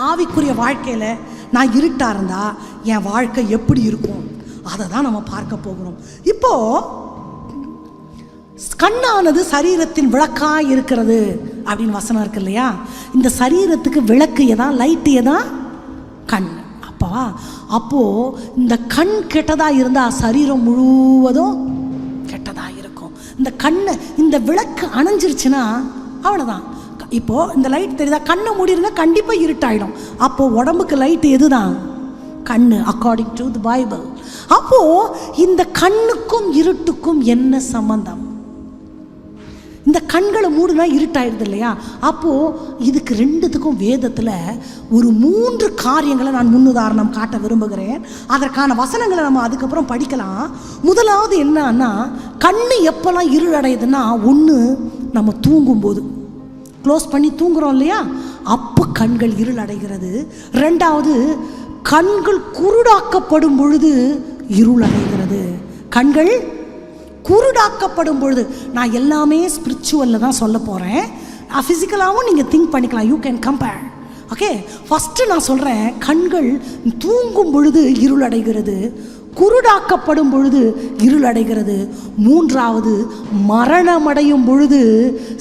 ஆவிக்குரிய வாழ்க்கையில் நான் இருட்டாக இருந்தால் என் வாழ்க்கை எப்படி இருக்கும், அதை தான் நம்ம பார்க்க போகிறோம். இப்போது கண்ணானது சரீரத்தின் விளக்காக இருக்கிறது அப்படின்னு வசனம் இருக்கு இல்லையா? இந்த சரீரத்துக்கு விளக்கு எதான், லைட்டு எதான்? கண். அப்போது இந்த கண் கெட்டதாக இருந்தால் சரீரம் முழுவதும் கெட்டதாக இருக்கும். இந்த கண்ணை, இந்த விளக்கு அணைஞ்சிருச்சுன்னா அவ்வளோதான். இப்போது இந்த லைட் தெரியுதா? கண்ணை மூடிருந்தா கண்டிப்பாக இருட்டாயிடும். அப்போது உடம்புக்கு லைட்டு எது தான்? கண்ணு, அக்கார்டிங் டு தி பைபிள். அப்போது இந்த கண்ணுக்கும் இருட்டுக்கும் என்ன சம்பந்தம்? இந்த கண்களை மூடுனா இருட்டாயிடுது இல்லையா? அப்போது இதுக்கு ரெண்டுத்துக்கும் வேதத்தில் ஒரு 3 காரியங்களை நான் முன்னுதாரணம் காட்ட விரும்புகிறேன். அதற்கான வசனங்களை நம்ம அதுக்கப்புறம் படிக்கலாம். முதலாவது என்னன்னா, கண்ணு எப்போல்லாம் இருளடையுதுன்னா, ஒன்று நம்ம தூங்கும்போது, க்ளோஸ் பண்ணி தூங்குறோம் இல்லையா, அப்போ கண்கள் இருளடைகிறது. ரெண்டாவது, கண்கள் குருடாக்கப்படும் பொழுது இருளடைகிறது. கண்கள் குருடாக்கப்படும் பொழுது, நான் எல்லாமே ஸ்பிரிச்சுவலில் தான் சொல்ல போகிறேன், ஃபிசிக்கலாகவும் நீங்கள் திங்க் பண்ணிக்கலாம், you can compare. Okay, first நான் சொல்கிறேன், கண்கள் தூங்கும் பொழுது இருளடைகிறது, குருடாக்கப்படும் பொழுது இருளடைகிறது. மூன்றாவது, மரணமடையும் பொழுது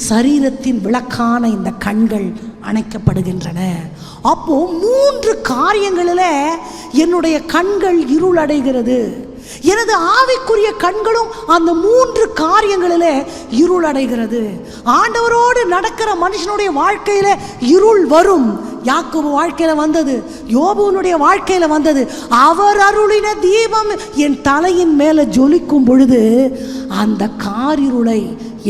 சரீரத்தின் விளக்கான இந்த கண்கள் அணைக்கப்படுகின்றன. அப்போது 3 காரியங்களில் என்னுடைய கண்கள் இருளடைகிறது. எனது ஆவிக்குரிய கண்களும் அந்த 3 காரியங்களிலே இருளடைகிறது. ஆண்டவரோடு நடக்கிற மனுஷனுடைய வாழ்க்கையில இருள் வரும். யாக்கோபு வாழ்க்கையில வந்தது, யோபுனுடைய வாழ்க்கையில வந்தது. அவர் அருளின தீபம் என் தலையின் மேல ஜொலிக்கும் பொழுது அந்த காரிருளை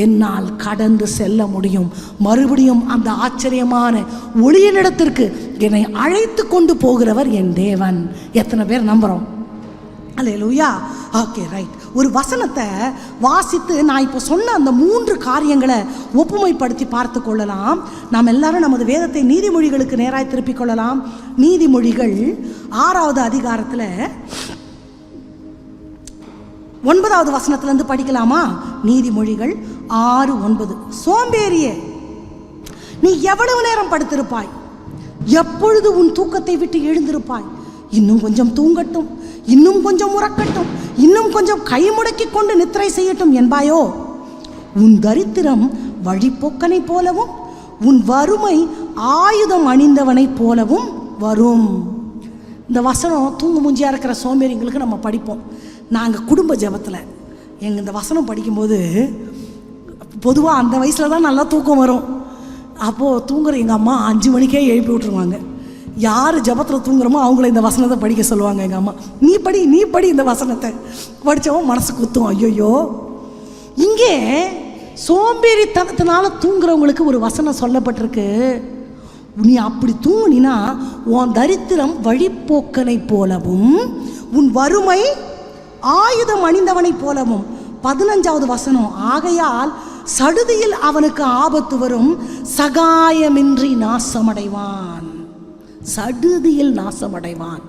என்னால் கடந்து செல்ல முடியும். மறுபடியும் அந்த ஆச்சரியமான ஒளியினிடத்திற்கு என்னை அழைத்து கொண்டு போகிறவர் என் தேவன். எத்தனை பேர் நம்புறோம்? அல்லேலூயா. Okay, right. ஒரு வசனத்தை வாசித்து நான் இப்போ சொன்ன அந்த 3 காரியங்களை ஒப்புமைப்படுத்தி பார்த்து கொள்ளலாம். நாம் எல்லாரும் நமது வேதத்தை நீதிமொழிகளுக்கு நேராக திருப்பிக் கொள்ளலாம். நீதிமொழிகள் 6வது அதிகாரத்தில் 9வது வசனத்திலிருந்து படிக்கலாமா? நீதிமொழிகள் 6:9. சோம்பேறியே, நீ எவ்வளவு நேரம் படுத்திருப்பாய்? எப்பொழுது உன் தூக்கத்தை விட்டு எழுந்திருப்பாய்? இன்னும் கொஞ்சம் தூங்கட்டும், இன்னும் கொஞ்சம் உறக்கட்டும், இன்னும் கொஞ்சம் கை முடக்கி கொண்டு நித்திரை செய்யட்டும் என்பாயோ? உன் தரித்திரம் வழிப்போக்கனை போலவும் உன் வறுமை ஆயுதம் அணிந்தவனை போலவும் வரும். இந்த வசனம் தூங்கு மூஞ்சியாக இருக்கிற சோம்பேறிங்களுக்கு நம்ம படிப்போம். நாங்கள் குடும்ப ஜெபத்தில் எங்கள் இந்த வசனம் படிக்கும்போது, பொதுவாக அந்த வயசில் தான் நல்லா தூக்கம் வரும். அப்போது தூங்குற எங்கள் அம்மா 5 மணிக்கே எழுப்பி விட்டுருவாங்க. யார் ஜபத்தில் தூங்குறோமோ அவங்கள இந்த வசனத்தை படிக்க சொல்லுவாங்க எங்கள் அம்மா. நீ படி இந்த வசனத்தை. படித்தவன் மனசு குத்தும். ஐயோயோ, இங்கே சோம்பேறித்தனத்தினால தூங்குறவங்களுக்கு ஒரு வசனம் சொல்லப்பட்டிருக்கு. நீ அப்படி தூங்குனா உன் தரித்திரம் வழிப்போக்கனை போலவும் உன் வறுமை ஆயுதம் அணிந்தவனை போலவும். 15வது வசனம், ஆகையால் சடுதியில் அவனுக்கு ஆபத்து வரும், சகாயமின்றி நாசமடைவான். சடுதியில் நாசமடைவான்.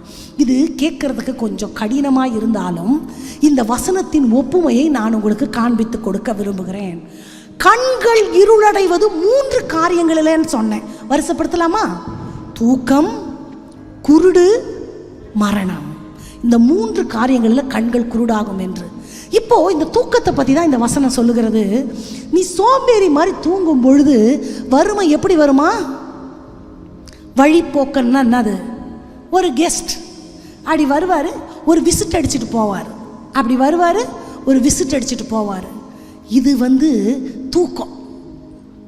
இது கேட்கறதுக்கு கொஞ்சம் கடினமாக இருந்தாலும் இந்த வசனத்தின் ஒப்புமையை நான் உங்களுக்கு காண்பித்து கொடுக்க விரும்புகிறேன். கண்கள் இருளடைவது 3 காரியங்களில்னு சொன்னேன். வரிசைப்படுத்தலாமா? தூக்கம், குருடு, மரணம். இந்த 3 காரியங்களில் கண்கள் குருடாகும் என்று. இப்போ இந்த தூக்கத்தை பற்றி தான் இந்த வசனம் சொல்லுகிறது. நீ சோம்பேறி மாதிரி தூங்கும் பொழுது வறுமை எப்படி வருமா? வழிப்போக்கன்னா என்னது? ஒரு கெஸ்ட் அப்படி வருவார், ஒரு விசிட் அடிச்சுட்டு போவார். அப்படி வருவார், ஒரு விசிட் அடிச்சுட்டு போவார். இது தூக்கம்.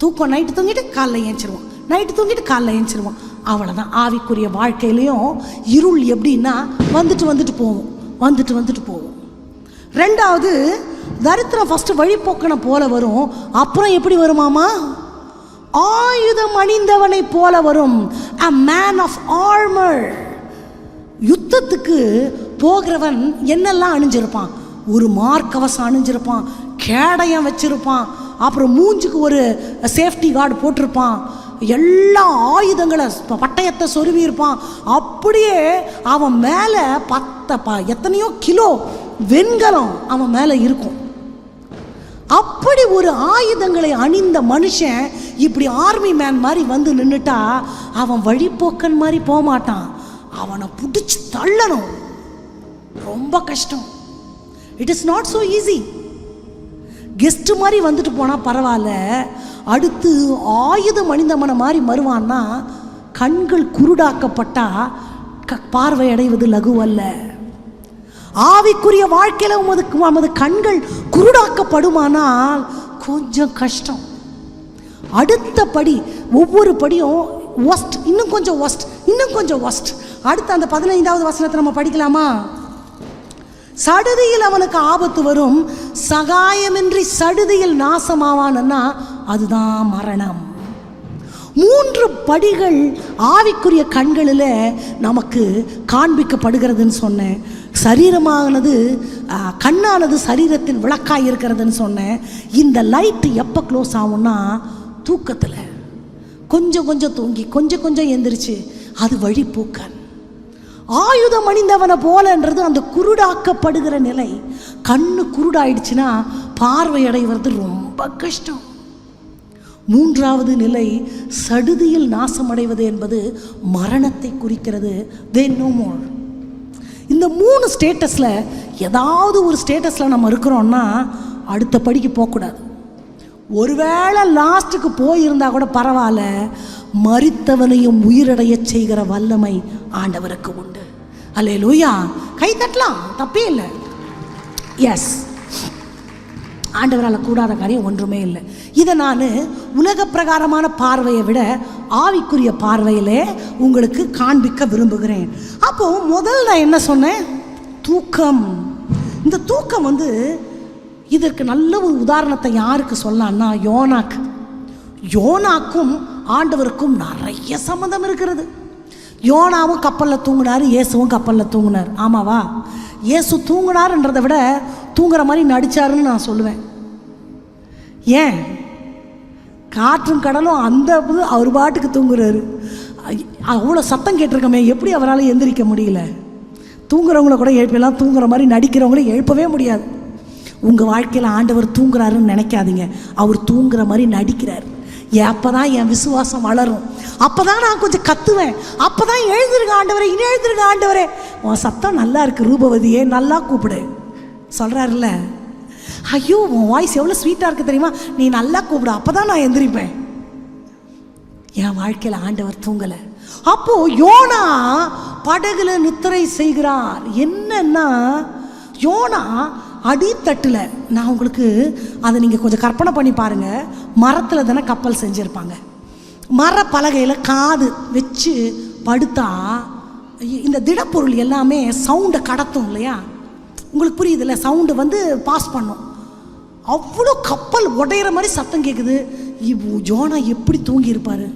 தூக்கம் நைட்டு தூங்கிட்டு காலைல ஏஞ்சிருவோம், நைட்டு தூங்கிட்டு காலைல ஏஞ்சிருவோம். அவ்வளோதான். ஆவிக்குரிய வாழ்க்கையிலையும் இருள் எப்படின்னா வந்துட்டு போவோம். ரெண்டாவது, தரித்திரம் ஃபஸ்ட்டு வழிப்போக்கனை போல வரும். அப்புறம் எப்படி வருமாமா? ஆயுதம் அணிந்தவனை போல வரும். a man of armor. யுத்தத்துக்கு போகிறவன் என்னெல்லாம் அணிஞ்சிருப்பான்? ஒரு மார்க்கவசம் அணிஞ்சிருப்பான், கேடயம் வச்சிருப்பான், அப்புறம் மூஞ்சுக்கு ஒரு சேஃப்டி கார்டு போட்டிருப்பான், எல்லா ஆயுதங்களை பட்டயத்தை சொருவி இருப்பான். அப்படியே அவன் மேலே எத்தனையோ கிலோ வெண்கலம் அவன் மேலே இருக்கும். அப்படி ஒரு ஆயுதங்களை அணிந்த மனுஷன் இப்படி ஆர்மி மேன் மாதிரி வந்து நின்றுட்டா அவன் வழிப்போக்கன் மாதிரி போக மாட்டான். அவனை பிடிச்சி தள்ளணும், ரொம்ப கஷ்டம். It is not so easy. Guest மாதிரி வந்துட்டு போனால் பரவாயில்ல, அடுத்து ஆயுதம் அணிந்தவனை மாதிரி வருவான்னா கண்கள் குருடாக்கப்பட்டா பார்வை அடைவது லகுவல்ல. ஆவிக்குரிய வாழ்க்கையில் நமது கண்கள் குருடாக்கப்படுமானால் கொஞ்சம் கஷ்டம். அடுத்த படி, ஒவ்வொரு படியும் ஒஸ்ட், இன்னும் கொஞ்சம் ஒஸ்ட், இன்னும் கொஞ்சம் ஒஸ்ட். அடுத்து அந்த 15வது வசனத்தை நம்ம படிக்கலாமா? சடுதியில் அவனுக்கு ஆபத்து வரும், சகாயமின்றி சடுதியில் நாசமாவான்னா அதுதான் மரணம். 3 படிகள் ஆவிக்குரிய கண்களில் நமக்கு காண்பிக்கப்படுகிறதுன்னு சொன்னேன். சரீரமானது, கண்ணானது சரீரத்தின் விளக்காய் இருக்கிறதுன்னு சொன்னேன். இந்த லைட்டு எப்போ க்ளோஸ் ஆகும்னா தூக்கத்தில். கொஞ்சம் கொஞ்சம் தூங்கி கொஞ்சம் கொஞ்சம் எந்திரிச்சு, அது வழிப்போக்கன். ஆயுதம் அணிந்தவனை போலன்றது அந்த குருடாக்கப்படுகிற நிலை. கண்ணு குருடாயிடுச்சுன்னா பார்வை அடைவது ரொம்ப கஷ்டம். 3வது நிலை சடுதியில் நாசமடைவது என்பது மரணத்தை குறிக்கிறது. They no more. இந்த 3 ஸ்டேட்டஸில் ஏதாவது ஒரு ஸ்டேட்டஸில் நம்ம இருக்கிறோன்னா அடுத்த படிக்கு போகக்கூடாது. ஒருவேளை லாஸ்ட்டுக்கு போயிருந்தா கூட பரவாயில்ல, மரித்தவனையும் உயிரடைய செய்கிற வல்லமை ஆண்டவருக்கு உண்டு. அல்லேலூயா. கை தட்டலாம், தப்பே இல்லை. எஸ், ஆண்டவரால் கூடாத காரியம் ஒன்றுமே இல்லை. இதை நான் உலக பிரகாரமான பார்வையை விட ஆவிக்குரிய பார்வையிலே உங்களுக்கு காண்பிக்க விரும்புகிறேன். அப்போது முதல் நான் என்ன சொன்னேன்? தூக்கம். இந்த தூக்கம் இதற்கு நல்ல ஒரு உதாரணத்தை யாருக்கு சொல்லலாம்னா யோனாக்கு. யோனாக்கும் ஆண்டவருக்கும் நிறைய சம்மந்தம் இருக்கிறது. யோனாவும் கப்பலில் தூங்கினார், இயேசுவும் கப்பலில் தூங்கினார். ஆமாவா? இயேசு தூங்கினார்ன்றதை விட தூங்குற மாதிரி நடித்தாருன்னு நான் சொல்லுவேன். ஏன்? காற்றும் கடலும் அந்த அவர் பாட்டுக்கு தூங்குறாரு. அவ்வளோ சத்தம் கேட்டிருக்கமே, எப்படி அவரால் எந்திரிக்க முடியல? தூங்குறவங்கள கூட எழுப்பலாம், தூங்குற மாதிரி நடிக்கிறவங்கள எழுப்பவே முடியாது. உங்கள் வாழ்க்கையில் ஆண்டவர் தூங்குறாருன்னு நினைக்காதீங்க. அவர் தூங்குற மாதிரி நடிக்கிறார். அப்போ தான் என் விசுவாசம் வளரும், அப்போ தான் நான் கொஞ்சம் கத்துவேன், அப்போ தான் எழுந்திருக்க ஆண்டவரே, இனி எழுந்திருக்க ஆண்டவரே, உன் சத்தம் நல்லா இருக்குது ரூபவதியே, நல்லா கூப்பிடு சொல்கிறாருல்ல. ஐயோ, உன் வாய்ஸ் எவ்வளோ ஸ்வீட்டாக இருக்குது தெரியுமா, நீ நல்லா கூப்பிடு, அப்போ தான் நான் எந்திரிப்பேன். என் வாழ்க்கையில் ஆண்டவர் தூங்கலை. அப்போது யோனா படகுல நித்திரை செய்கிறார். என்னன்னா யோனா அடித்தட்டில், நான் உங்களுக்கு அதை நீங்கள் கொஞ்சம் கற்பனை பண்ணி பாருங்கள். மரத்தில் தானே கப்பல் செஞ்சுருப்பாங்க. மர பலகையில் காது வச்சு படுத்தா இந்த திடப்பொருள் எல்லாமே சவுண்டை கடத்தும் இல்லையா? உங்களுக்கு புரியுதுல்ல? சவுண்டு பாஸ் பண்ணும். அவ்வளோ கப்பல் உடையிற மாதிரி சத்தம் கேட்குது. யோனா எப்படி தூங்கியிருப்பார்?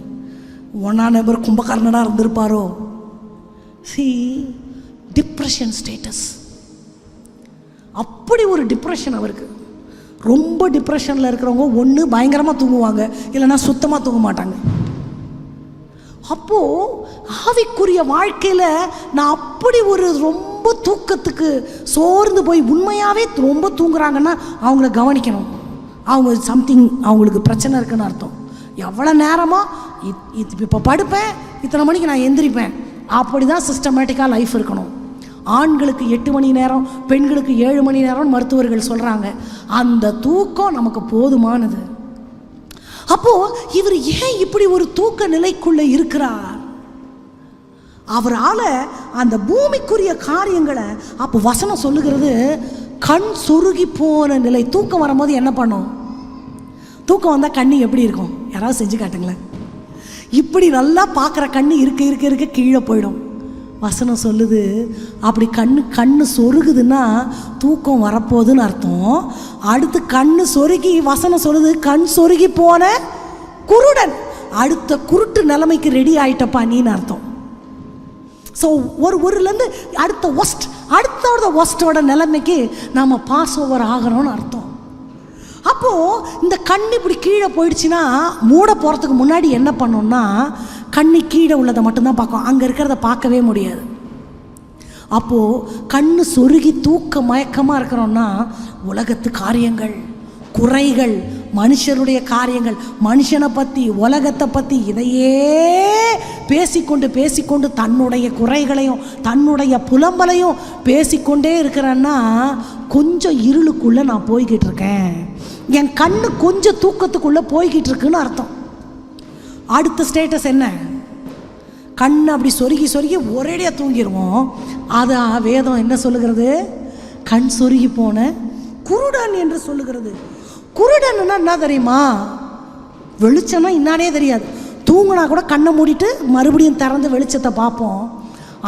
1ஆம் நம்பர் கும்பகர்ணனாக இருந்திருப்பாரோ? Depression status. அப்படி ஒரு டிப்ரெஷன் அவருக்கு. ரொம்ப டிப்ரெஷனில் இருக்கிறவங்க ஒன்று பயங்கரமாக தூங்குவாங்க, இல்லைன்னா சுத்தமாக தூங்க மாட்டாங்க. அப்போது ஆவிக்குரிய வாழ்க்கையில் நான் அப்படி ஒரு ரொம்ப தூக்கத்துக்கு சோர்ந்து போய் உண்மையாகவே ரொம்ப தூங்குறாங்கன்னா அவங்கள கவனிக்கணும். அவங்க சம்திங், அவங்களுக்கு பிரச்சனை இருக்குன்னு அர்த்தம். எவ்வளோ நேரமோ இப்போ படுப்பேன், இத்தனை மணிக்கு நான் எந்திரிப்பேன், அப்படி தான் சிஸ்டமேட்டிக்காக லைஃப் இருக்கணும். ஆண்களுக்கு 8 மணி நேரம், பெண்களுக்கு 7 மணி நேரம் மருத்துவர்கள் சொல்கிறாங்க. அந்த தூக்கம் நமக்கு போதுமானது. அப்போது இவர் ஏன் இப்படி ஒரு தூக்க நிலைக்குள்ளே இருக்கிறார்? அவரால் அந்த பூமிக்குரிய காரியங்களை, அப்போ வசனம் சொல்லுகிறது கண் சொருகி போன நிலை. தூக்கம் வரும்போது என்ன பண்ணும்? தூக்கம் வந்தால் கண்ணு எப்படி இருக்கும்? யாராவது செஞ்சு காட்டுங்களேன். இப்படி நல்லா பார்க்குற கண்ணு இருக்க இருக்க இருக்க கீழே போயிடும். வசனம் சொல்லுது அப்படி கண்ணு சொருகுதுன்னா தூக்கம் வரப்போகுதுன்னு அர்த்தம். அடுத்து கண்ணு சொருகி, வசனம் சொல்லுது கண் சொருகி போன குருடன், அடுத்த குருட்டு நிலைமைக்கு ரெடி ஆயிட்டப்பா நீன்னு அர்த்தம். ஸோ ஒருலேருந்து அடுத்த ஒஸ்டோட நிலைமைக்கு நாம் பாஸ் ஓவர் ஆகிறோன்னு அர்த்தம். அப்போது இந்த கண் இப்படி கீழே போயிடுச்சுன்னா மூட போகிறதுக்கு முன்னாடி என்ன பண்ணோம்னா கண்ணு கீழே உள்ளதை மட்டும்தான் பார்க்கும், அங்கே இருக்கிறத பார்க்கவே முடியாது. அப்போது கண்ணு சொருகி தூக்க மயக்கமாக இருக்கிறோன்னா உலகத்து காரியங்கள், குறைகள், மனுஷருடைய காரியங்கள், மனுஷனை பற்றி, உலகத்தை பற்றி இதையே பேசிக்கொண்டு தன்னுடைய குறைகளையும் தன்னுடைய புலம்பலையும் பேசிக்கொண்டே இருக்கிறேன்னா கொஞ்சம் இருளுக்குள்ளே நான் போய்கிட்டு இருக்கேன், என் கண்ணு கொஞ்சம் தூக்கத்துக்குள்ளே போய்கிட்டு இருக்குன்னு அர்த்தம். அடுத்த ஸ்டேட்டஸ் என்ன? கண் அப்படி சொருகி ஒரேடியாக தூங்கிடுவோம். அதான் வேதம் என்ன சொல்லுகிறது? கண் சொருகி போன குருடன் என்று சொல்லுகிறது. குருடன்னா என்ன தெரியுமா? வெளிச்சம்னா இன்னானே தெரியாது. தூங்கினா கூட கண்ணை மூடிட்டு மறுபடியும் திறந்து வெளிச்சத்தை பார்ப்போம்.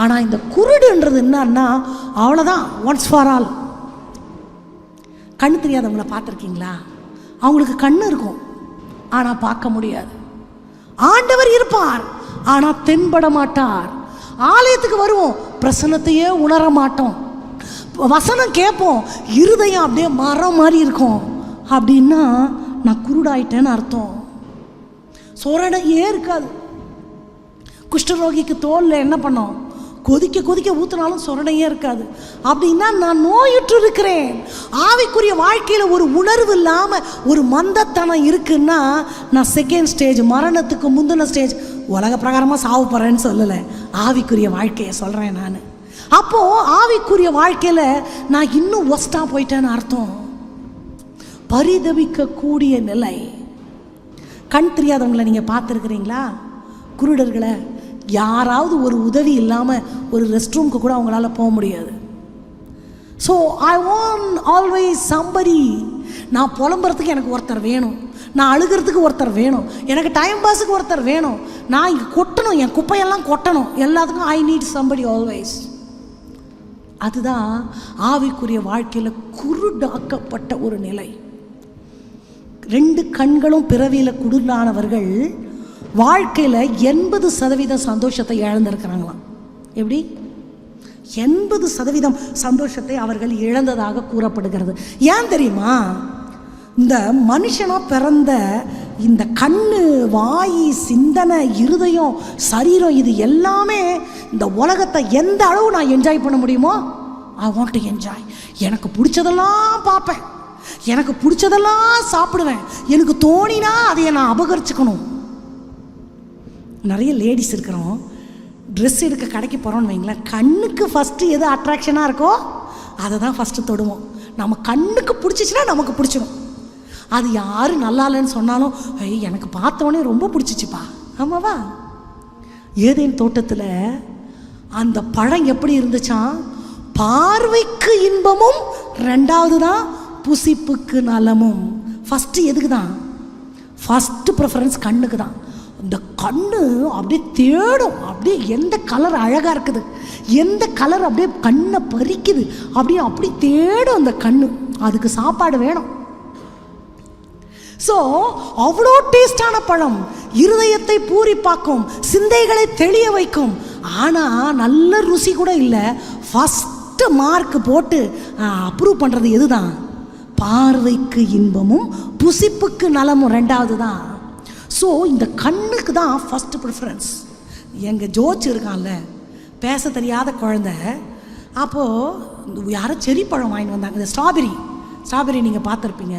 ஆனால் இந்த குருடுன்றது என்னன்னா அவ்வளோதான், ஒன்ஸ் ஃபார் ஆல். கண்ணு தெரியாதவங்கள பார்த்துருக்கீங்களா? அவங்களுக்கு கண்ணு இருக்கும் ஆனால் பார்க்க முடியாது. ஆண்டவர் இருப்பார் ஆனால் தென்பட மாட்டார். ஆலயத்துக்கு வருவோம், பிரசன்னத்தையே உணர மாட்டோம். வசனம் கேட்போம், இருதயம் அப்படியே மரம் மாதிரி இருக்கும். அப்படின்னா நான் குருடாயிட்டேன்னு அர்த்தம். சொரணையே இருக்காது. குஷ்டரோகிக்கு தோலில் என்ன பண்ணோம்? கொதிக்க ஊற்றினாலும் சொரணையே இருக்காது. அப்படின்னா நான் நோயுற்று இருக்கிறேன். ஆவிக்குரிய வாழ்க்கையில் ஒரு உணர்வு இல்லாமல் ஒரு மந்தத்தனம் இருக்குன்னா நான் செகண்ட் ஸ்டேஜ், மரணத்துக்கு முந்தின ஸ்டேஜ். உலக பிரகாரமாக சாவு போகிறேன்னு சொல்லலை, ஆவிக்குரிய வாழ்க்கையை சொல்கிறேன் நான். அப்போது ஆவிக்குரிய வாழ்க்கையில் நான் இன்னும் ஒஸ்ட்டாக போயிட்டேன்னு அர்த்தம். பரிதவிக்கக்கூடிய நிலை. கண் தெரியாதவங்களை நீங்கள் பார்த்துருக்குறீங்களா? குருடர்களை யாராவது ஒரு உதவி இல்லாமல் ஒரு ரெஸ்ட் ரூமுக்கு கூட அவங்களால போக முடியாது. So I want always somebody. நான் புலம்புறதுக்கு எனக்கு ஒருத்தர் வேணும், நான் அழுகிறதுக்கு ஒருத்தர் வேணும், எனக்கு டைம் பாஸுக்கு ஒருத்தர் வேணும், நான் இங்கே கொட்டணும், என் குப்பையெல்லாம் கொட்டணும், எல்லாத்துக்கும் ஐ நீட் சம்படி ஆல்வேஸ். அதுதான் ஆவிக்குரிய வாழ்க்கையில் குருடாக்கப்பட்ட ஒரு நிலை. 2 கண்களும் பிறவியில் குருடானவர்கள் வாழ்க்கையில் 80% சந்தோஷத்தை இழந்திருக்கிறாங்களாம். எப்படி? 80% சந்தோஷத்தை அவர்கள் இழந்ததாக கூறப்படுகிறது. ஏன் தெரியுமா? இந்த மனுஷனாக பிறந்த இந்த கண்ணு, வாய், சிந்தனை, இருதயம், சரீரம், இது எல்லாமே இந்த உலகத்தை எந்த அளவு நான் என்ஜாய் பண்ண முடியுமோ ஐ வாண்ட் டு என்ஜாய். எனக்கு பிடிச்சதெல்லாம் பார்ப்பேன், எனக்கு பிடிச்சதெல்லாம் சாப்பிடுவேன், எனக்கு தோணினா அதையை நான் அபகரிச்சுக்கணும். நிறைய லேடிஸ் இருக்கிறோம், ட்ரெஸ் எடுக்க கடைக்கு போகிறோன்னு வைங்களேன், கண்ணுக்கு ஃபஸ்ட்டு எது அட்ராக்ஷனாக இருக்கோ அதை தான் ஃபஸ்ட்டு தொடுவோம். நம்ம கண்ணுக்கு பிடிச்சிச்சின்னா நமக்கு பிடிச்சிடும். அது யார் நல்லா இல்லைன்னு சொன்னாலும் எனக்கு பார்த்தோன்னே ரொம்ப பிடிச்சிச்சிப்பா. ஆமாவா? ஏதேன் தோட்டத்தில் அந்த பழம் எப்படி இருந்துச்சான்? பார்வைக்கு இன்பமும், 2வது தான் புசிப்புக்கு நலமும். ஃபஸ்ட்டு எதுக்கு தான்? ஃபஸ்ட்டு ப்ரிஃபரன்ஸ் கண்ணுக்கு தான். இந்த கண்ணு அப்படியே தேடும், அப்படியே எந்த கலர் அழகாக இருக்குது, எந்த கலர் அப்படியே கண்ணை பறிக்குது, அப்படி தேடும் அந்த கண்ணு. அதுக்கு சாப்பாடு வேணும். ஸோ அவ்வளோ டேஸ்டான பழம், இருதயத்தை பூரிப்பாக்கும், சிந்தைகளை தெளிய வைக்கும். ஆனால் நல்ல ருசி கூட இல்லை. ஃபஸ்ட்டு மார்க் போட்டு அப்ரூவ் பண்ணுறது எது தான்? பார்வைக்கு இன்பமும் புசிப்புக்கு நலமும் 2வது தான். ஸோ இந்த கண்ணுக்கு தான் ஃபஸ்ட்டு ப்ரிஃபரன்ஸ். எங்கள் ஜோச்சு இருக்கான்ல, பேச தெரியாத குழந்தை, அப்போது யாரோ செரி பழம் வாங்கிட்டு வந்தாங்க. இந்த ஸ்ட்ராபெரி நீங்கள் பார்த்துருப்பீங்க.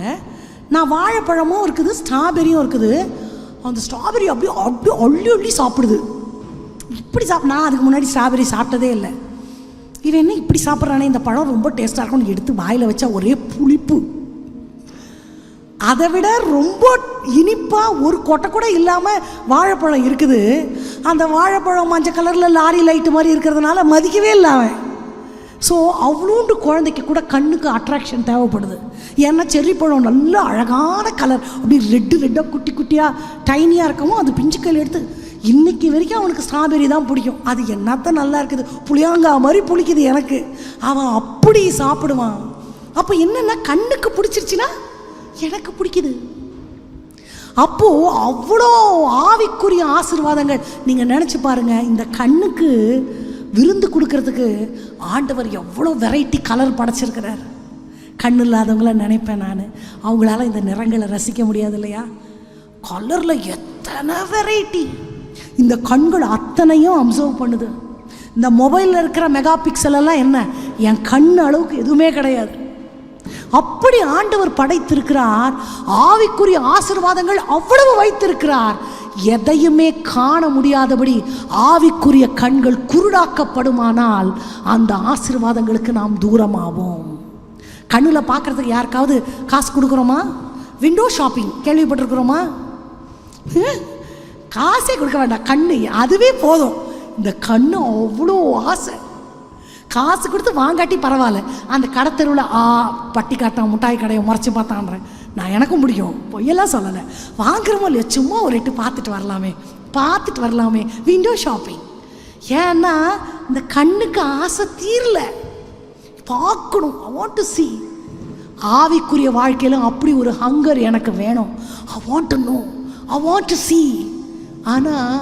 நான் வாழைப்பழமும் இருக்குது, ஸ்ட்ராபெரியும் இருக்குது. அந்த ஸ்ட்ராபெரி அப்படியே அள்ளி சாப்பிடுது. இப்படி நான் அதுக்கு முன்னாடி ஸ்ட்ராபெரி சாப்பிட்டதே இல்லை. இவன் என்ன இப்படி சாப்பிட்றானே, இந்த பழம் ரொம்ப டேஸ்ட்டாக இருக்கும்னு எடுத்து வாயில் வச்சா ஒரே புளிப்பு. அதை விட ரொம்ப இனிப்பாக ஒரு கொட்டை கூட இல்லாமல் வாழைப்பழம் இருக்குது. அந்த வாழைப்பழம் மஞ்சள் கலரில் லாரி லைட்டு மாதிரி இருக்கிறதுனால மதிக்கவே இல்லை அவன். ஸோ அவ்வளோண்டு குழந்தைக்கு கூட கண்ணுக்கு அட்ராக்ஷன் தேவைப்படுது. ஏன்னா செர்ரி பழம் நல்ல அழகான கலர், அப்படி ரெட்டாக குட்டி குட்டியாக டைனியாக இருக்கவும் அது பிஞ்சுக்கல் எடுத்து இன்னைக்கு வரைக்கும் அவனுக்கு ஸ்ட்ராபெரி தான் பிடிக்கும். அது என்னத்தான் நல்லா இருக்குது, புளியாங்கா மாதிரி புளிக்குது எனக்கு. அவன் அப்படி சாப்பிடுவான். அப்போ என்னென்னா கண்ணுக்கு பிடிச்சிருச்சுன்னா எனக்கு பிடிக்குது. அப்போது அவ்வளோ ஆவிக்குரிய ஆசீர்வாதங்கள். நீங்கள் நினச்சி பாருங்கள், இந்த கண்ணுக்கு விருந்து கொடுக்கறதுக்கு ஆண்டவர் எவ்வளோ வெரைட்டி கலர் படைச்சிருக்கிறார். கண் இல்லாதவங்கள நினைப்பேன் நான், அவங்களால இந்த நிறங்களை ரசிக்க முடியாது இல்லையா? கலரில் எத்தனை வெரைட்டி. இந்த கண்கள் அத்தனையும் அப்சர்வ் பண்ணுது. இந்த மொபைலில் இருக்கிற மெகா பிக்சல் எல்லாம் என்ன, என் கண் அளவுக்கு எதுவுமே கிடையாது. அப்படி ஆண்டவர் படைத்திருக்கிறார். ஆவிக்குரிய ஆசீர்வாதங்கள் அவ்வளவு வைத்திருக்கிறார். எதையுமே காண முடியாதபடி ஆவிக்குரிய கண்கள் குருடாக்கப்படுமானால் அந்த ஆசீர்வாதங்களுக்கு நாம் தூரமாவோம். கண்ணில் பார்க்கறதுக்கு யாருக்காவது காசு கொடுக்குறோமா? Window shopping கேள்விப்பட்டிருக்கிறோமா? காசே கொடுக்க வேண்டாம், கண்ணு அதுவே போதும். இந்த கண்ணு அவ்வளோ ஆசை. காசு கொடுத்து வாங்காட்டி பரவாயில்ல, அந்த கடத்தெருவில் பட்டி காட்டான் முட்டாய் கடையை முறைச்சி பார்த்தான்றேன். நான் எனக்கும் பிடிக்கும், பொய்யெல்லாம் சொல்லலை. வாங்குறோமோ இல்லையா, சும்மா ஒரு எட்டு பார்த்துட்டு வரலாமே விண்டோ ஷாப்பிங். ஏன்னா இந்த கண்ணுக்கு ஆசை தீரல, பார்க்கணும். I want to see. ஆவிக்குரிய வாழ்க்கையிலும் அப்படி ஒரு ஹங்கர் எனக்கு வேணும். I want to know, I want to see. ஆனால்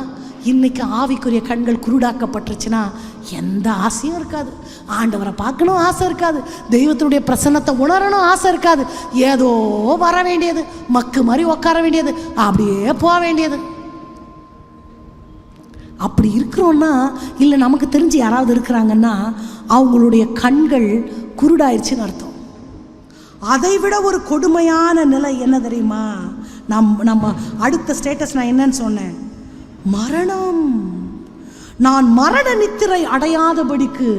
இன்னைக்கு ஆவிக்குரிய கண்கள் குருடாக்கப்பட்டுருச்சுன்னா எந்த ஆசையும் இருக்காது. ஆண்டவரை பார்க்கணும் ஆசை இருக்காது, தெய்வத்தினுடைய பிரசன்னத்தை உணரணும் ஆசை இருக்காது. ஏதோ வர வேண்டியது, மக்கு மாதிரி உட்கார வேண்டியது, அப்படியே போக வேண்டியது. அப்படி இருக்கிறோன்னா, இல்லை நமக்கு தெரிஞ்சு யாராவது இருக்கிறாங்கன்னா அவங்களுடைய கண்கள் குருடாயிருச்சுன்னு அர்த்தம். அதை விட ஒரு கொடுமையான நிலை என்ன தெரியுமா? நம்ம அடுத்த ஸ்டேட்டஸ் நான் என்னன்னு சொன்னேன், மரணம். நான் மரண நித்திரை அடையாதபடிக்கு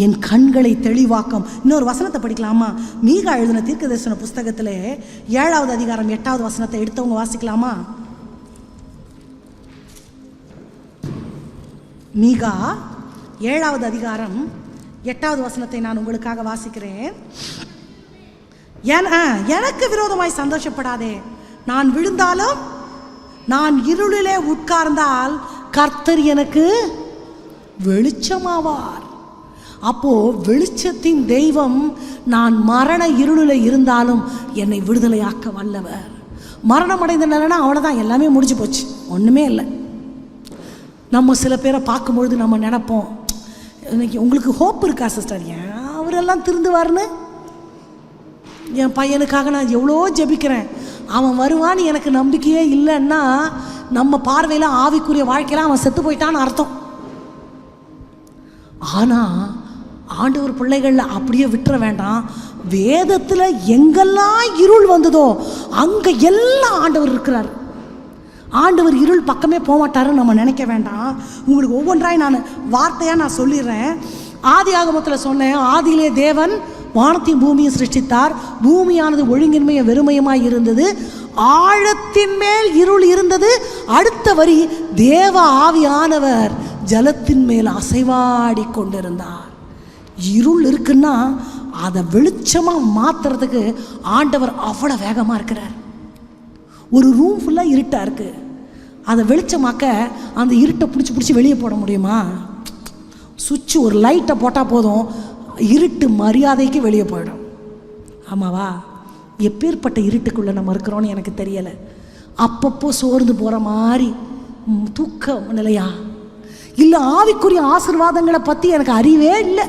என் கண்களை தெளிவாக்கும். இன்னொரு வசனத்தை படிக்கலாமா? மீகா எழுதின தீர்க்கதரிசன புஸ்தகத்திலே 7வது அதிகாரம் 8வது வசனத்தை எடுத்தவங்க வாசிக்கலாமா? மீகா 7வது அதிகாரம் 8வது வசனத்தை நான் உங்களுக்காக வாசிக்கிறேன். எனக்கு விரோதமாய் சந்தோஷப்படாதே, நான் விழுந்தாலும் நான் இருளிலே உட்கார்ந்தால் கர்த்தர் எனக்கு வெளிச்சமாவார். அப்போ வெளிச்சத்தின் தெய்வம் நான் மரண இருளில் இருந்தாலும் என்னை விடுதலையாக்க வல்லவர். மரணம் அடைந்த நிலைனா அவ்வளோதான், எல்லாமே முடிஞ்சு போச்சு, ஒன்றுமே இல்லை. நம்ம சில பேரை பார்க்கும்பொழுது நம்ம நினைப்போம், இன்னைக்கு உங்களுக்கு ஹோப் இருக்கா சிஸ்டர்? ஏன் அவரெல்லாம் திருந்துவார்னு? என் பையனுக்காக நான் எவ்வளோ ஜெபிக்கிறேன், அவன் வருவான்னு எனக்கு நம்பிக்கையே இல்லைன்னா நம்ம பார்வையில் ஆவிக்குரிய வாழ்க்கையில் அவன் செத்து போயிட்டான்னு அர்த்தம். ஆனால் ஆண்டவர் பிள்ளைகளில் அப்படியே விட்டுற வேண்டாம். வேதத்தில் எங்கெல்லாம் இருள் வந்ததோ அங்கே எல்லாம் ஆண்டவர் இருக்கிறார். ஆண்டவர் இருள் பக்கமே போக மாட்டாருன்னு நம்ம நினைக்க வேண்டாம். உங்களுக்கு ஒவ்வொன்றாய் நான் வார்த்தையாக நான் சொல்லிடுறேன். ஆதி ஆகமத்தில் சொன்னேன், ஆதியிலே தேவன் வானத்தையும் பூமியை சிருஷ்டித்தார். பூமியானது ஒழுங்கின்மைய வெறுமையுமாய் இருந்தது, ஆழத்தின் மேல் இருள் இருந்தது. அடுத்த வரி, தேவ ஆவியானவர் ஜலத்தின் மேல் அசைவாடி கொண்டிருந்தார். இருள் இருக்குன்னா அதை வெளிச்சமாக மாற்றுறதுக்கு ஆண்டவர் அவ்வளோ வேகமாக இருக்கிறார். ஒரு ரூம் ஃபுல்லாக இருட்டாக இருக்குது, அதை வெளிச்சமாக்க அந்த இருட்டை பிடிச்சி வெளியே போட முடியுமா? சுவிட்ச் ஒரு லைட்டை போட்டால் போதும், இருட்டு மரியாதைக்கு வெளியே போயிடும். ஆமாவா? எப்பேற்பட்ட இருட்டுக்குள்ளே நம்ம இருக்கிறோன்னு எனக்கு தெரியலை. அப்பப்போ சோர்ந்து போகிற மாதிரி தூக்க நிலையா? இல்லை ஆவிக்குரிய ஆசீர்வாதங்களை பற்றி எனக்கு அறிவே இல்லை.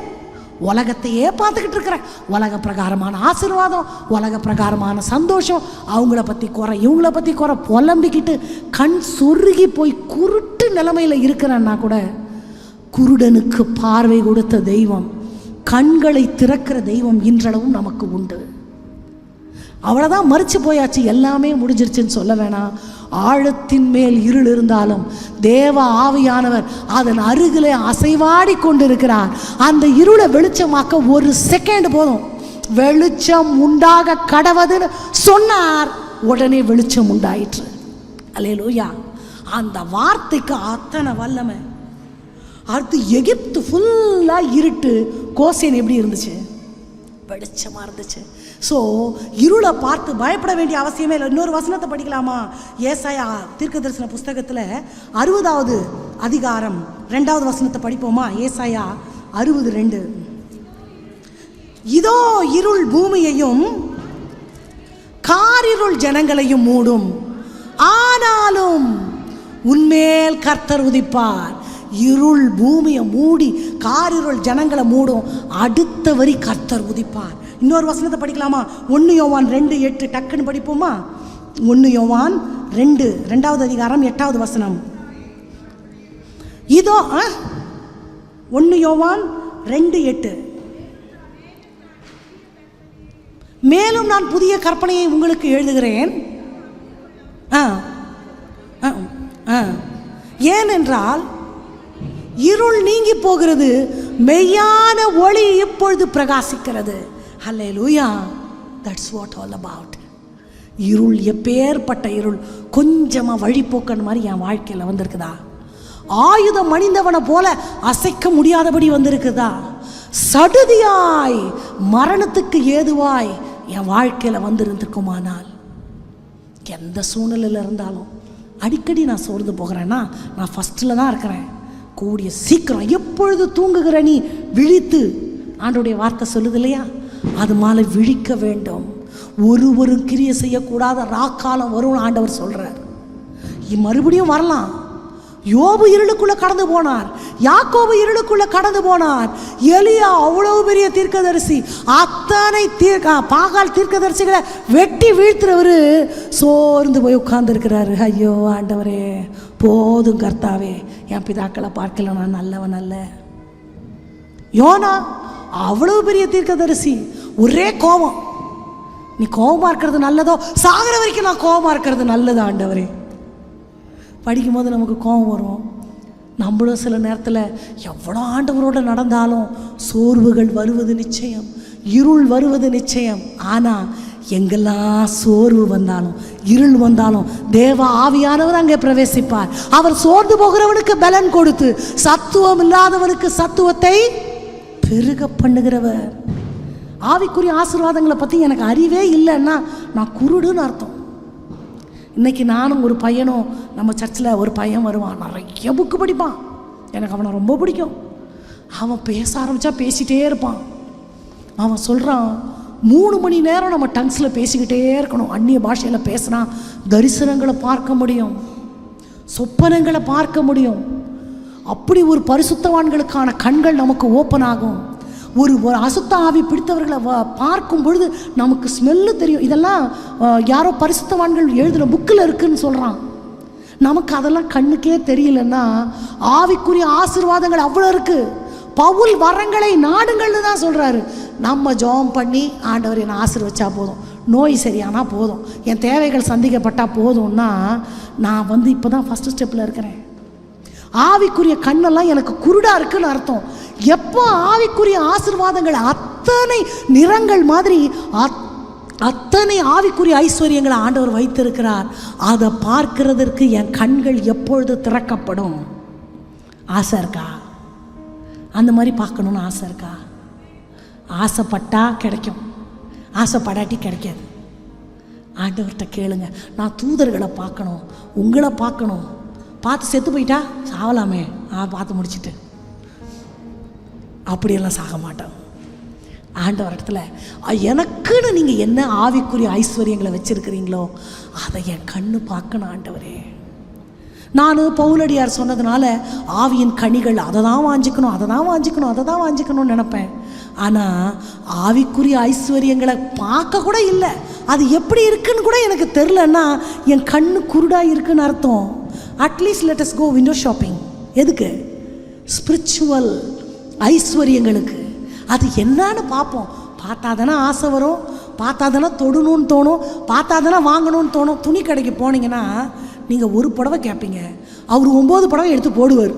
உலகத்தையே பார்த்துக்கிட்டு இருக்கிறேன். உலக பிரகாரமான ஆசீர்வாதம், உலக பிரகாரமான சந்தோஷம், அவங்கள பற்றி குறை இவங்கள பற்றி குறை புலம்பிக்கிட்டு கண் சொருகி போய் குருட்டு நிலைமையில் இருக்கிறேன்னா கூட, குருடனுக்கு பார்வை கொடுத்த தெய்வம், கண்களை திறக்கிற தெய்வம் இன்றளவும் நமக்கு உண்டு. அவ்வளோதான், மறிச்சு போயாச்சு, எல்லாமே முடிஞ்சிருச்சுன்னு சொல்ல வேணாம். ஆழத்தின் மேல் இருள் இருந்தாலும் தேவ ஆவியானவர் அதன் அருகிலே அசைவாடி கொண்டிருக்கிறார். அந்த இருளை வெளிச்சமாக்க ஒரு செகண்ட் போதும். வெளிச்சம் உண்டாக கடவதுன்னு சொன்னார், உடனே வெளிச்சம் உண்டாயிற்று. அல்லேலூயா! அந்த வார்த்தைக்கு அத்தனை வல்லமை. அடுத்து எகிப்து ஃபுல்லாக இருட்டு, கோசேன் எப்படி இருந்துச்சு? வெளிச்சமாக இருந்துச்சு. ஸோ இருளை பார்த்து பயப்பட வேண்டிய அவசியமே இல்லை. இன்னொரு வசனத்தை படிக்கலாமா? ஏசாயா தீர்க்கதரிசன புஸ்தகத்தில் 60வது அதிகாரம் 2வது வசனத்தை படிப்போமா? ஏசாயா 60:2. இதோ இருள் பூமியையும் காரிருள் ஜனங்களையும் மூடும், ஆனாலும் உன்மேல் கர்த்தர் உதிப்பார். இருள் பூமியை மூடி காரிருள் ஜனங்களை மூடும், அடுத்த வரி கர்த்தர் உதிப்பார். இன்னொரு வசனத்தை படிக்கலாமா? 1 யோவான் 2:8 டக்குன்னு படிப்போமா? 1 யோவான் 2வது அதிகாரம் 8வது வசனம். இதோ 1 யோவான் 2:8. மேலும் நான் புதிய கற்பனையை உங்களுக்கு எழுதுகிறேன். ஏனென்றால் இருள் நீங்கி போகிறது, மெய்யான ஒளி இப்பொழுது பிரகாசிக்கிறது. Hallelujah. That's what all about. இருள், எப்பேற்பட்ட இருள், கொஞ்சமா வழிபோக்கன் மாதிரி என் வாழ்க்கையில் வந்திருக்குதா? ஆயுதம் அணிந்தவனை போல அசைக்க முடியாதபடி வந்திருக்குதா? சடுதியாய் மரணத்துக்கு ஏதுவாய் என் வாழ்க்கையில் வந்திருந்துக்குமானால், எந்த சூழ்நிலையில் இருந்தாலும் அடிக்கடி நான் சோர்ந்து போகிறேன்னா நான் ஃபஸ்ட்டில் தான் இருக்கிறேன். கூடிய சீக்கிரம் எப்பொழுது தூங்குகிற நீ விழித்து, ஆண்டோடைய வார்த்தை சொல்லுது இல்லையா, அது மேலே விழிக்க வேண்டும். ஒருவரும் கிரியை செய்யக்கூடாத ராக்காலம் வரும்னு ஆண்டவர் சொல்கிறார். மறுபடியும் வரலாம். யோபு இருளுக்குள்ள கடந்து போனார், யாக்கோபு இருளுக்குள்ள கடந்து போனார். எலியா அவ்வளவு பெரிய தீர்க்கதரிசி, அத்தனை பாகால் தீர்க்கதரிசிகளை வெட்டி வீழ்த்துறவரு சோர்ந்து போய் உட்கார்ந்து இருக்கிறாரு. ஐயோ ஆண்டவரே, போதும் கர்த்தாவே, என் பிதாக்களை பார்க்கல, நான் நல்லவன் அல்ல. யோனா அவ்வளவு பெரிய தீர்க்கதரிசி, ஒரே கோபம். நீ கோபமா இருக்கிறது நல்லதோ, சாகிற வரைக்கும் நான் கோபமா இருக்கிறது நல்லது ஆண்டவரே. படிக்கும் போது நமக்கு கோபம் வரும். நம்மளும் சில நேரத்தில் எவ்வளோ ஆண்டவரோடு நடந்தாலும் சோர்வுகள் வருவது நிச்சயம், இருள் வருவது நிச்சயம். ஆனால் எங்கெல்லாம் சோர்வு வந்தாலும் இருள் வந்தாலும் தேவ ஆவியானவர் அங்கே பிரவேசிப்பார். அவர் சோர்ந்து போகிறவனுக்கு பலன் கொடுத்து, சத்துவம் இல்லாதவனுக்கு சத்துவத்தை பெருக பண்ணுகிறவர். ஆவிக்குரிய ஆசீர்வாதங்களை பற்றி எனக்கு அறிவே இல்லைன்னா நான் குருடுன்னு அர்த்தம். இன்றைக்கி நானும் ஒரு பையனும், நம்ம சர்ச்சில் ஒரு பையன் வருவான், நிறைய புக்கு படிப்பான். எனக்கு அவனை ரொம்ப பிடிக்கும். அவன் பேச ஆரம்பித்தா பேசிகிட்டே இருப்பான். அவன் சொல்கிறான், 3 மணி நேரம் நம்ம டங்ஸில் பேசிக்கிட்டே இருக்கணும். அந்நிய பாஷையில் பேசினா தரிசனங்களை பார்க்க முடியும், சொப்பனங்களை பார்க்க முடியும். அப்படி ஒரு பரிசுத்தவான்களுக்கான கண்கள் நமக்கு ஓப்பன் ஆகும். ஒரு அசுத்த ஆவி பிடித்தவர்களை பார்க்கும் பொழுது நமக்கு ஸ்மெல்லு தெரியும். இதெல்லாம் யாரோ பரிசுத்தவான்கள் எழுதுகிற புக்கில் இருக்குதுன்னு சொல்கிறான். நமக்கு அதெல்லாம் கண்ணுக்கே தெரியலன்னா ஆவிக்குரிய ஆசீர்வாதங்கள் அவ்வளோ இருக்குது. பவுல் வரங்களை நாடுங்கள்னு தான் சொல்கிறாரு. நம்ம ஜெபம் பண்ணி ஆண்டவர் என்னை ஆசீர்வச்சா போதும், நோய் சரியானா போதும், என் தேவைகள் சந்திக்கப்பட்டால் போதும்னா நான் இப்போ தான் ஃபஸ்ட்டு ஸ்டெப்பில் இருக்கிறேன். ஆவிக்குரிய கண்ணெல்லாம் எனக்கு குருடாக இருக்குன்னு அர்த்தம். எப்போ ஆவிக்குரிய ஆசீர்வாதங்கள் அத்தனை நிறங்கள் மாதிரி அத்தனை ஆவிக்குரிய ஐஸ்வர்யங்களை ஆண்டவர் வைத்திருக்கிறார், அதை பார்க்கிறதற்கு என் கண்கள் எப்பொழுது திறக்கப்படும்? ஆசை இருக்கா? அந்த மாதிரி பார்க்கணுன்னு ஆசை இருக்கா? ஆசைப்பட்டா கிடைக்கும், ஆசைப்படாட்டி கிடைக்காது. ஆண்டவர்கிட்ட கேளுங்க, நான் தூதர்களை பார்க்கணும், உங்களை பார்க்கணும். பார்த்து செத்து போயிட்டா சாவலாமே, பார்த்து முடிச்சுட்டு அப்படியெல்லாம் சாக மாட்டோம். ஆண்டவர் இடத்துல எனக்குன்னு நீங்கள் என்ன ஆவிக்குரிய ஐஸ்வர்யங்களை வச்சுருக்கிறீங்களோ அதை என் கண்ணு பார்க்கணும். ஆண்டவரே, நான் பவுலடியார் சொன்னதுனால ஆவியின் கனிகள் அதை தான் வாஞ்சிக்கணும், அதை தான் வாஞ்சிக்கணும், அதை தான் வாஞ்சிக்கணும்னு நினைப்பேன். ஆனால் ஆவிக்குரிய ஐஸ்வர்யங்களை பார்க்க கூட இல்லை, அது எப்படி இருக்குன்னு கூட எனக்கு தெரிலன்னா என் கண்ணு குருடாக இருக்குன்னு அர்த்தம். At least let us go window shopping. எதுக்கு? ஸ்பிரிச்சுவல் ஐஸ்வர்யங்களுக்கு. அது என்னன்னு பார்ப்போம். பார்த்தா தானே ஆசை வரும், பார்த்தா தானே தொடணும்னு தோணும், பார்த்தா தானே வாங்கணும்னு தோணும். துணி கடைக்கு போனீங்கன்னா நீங்கள் ஒரு புடவை கேட்பீங்க, அவர் 9 புடவை எடுத்து போடுவார்.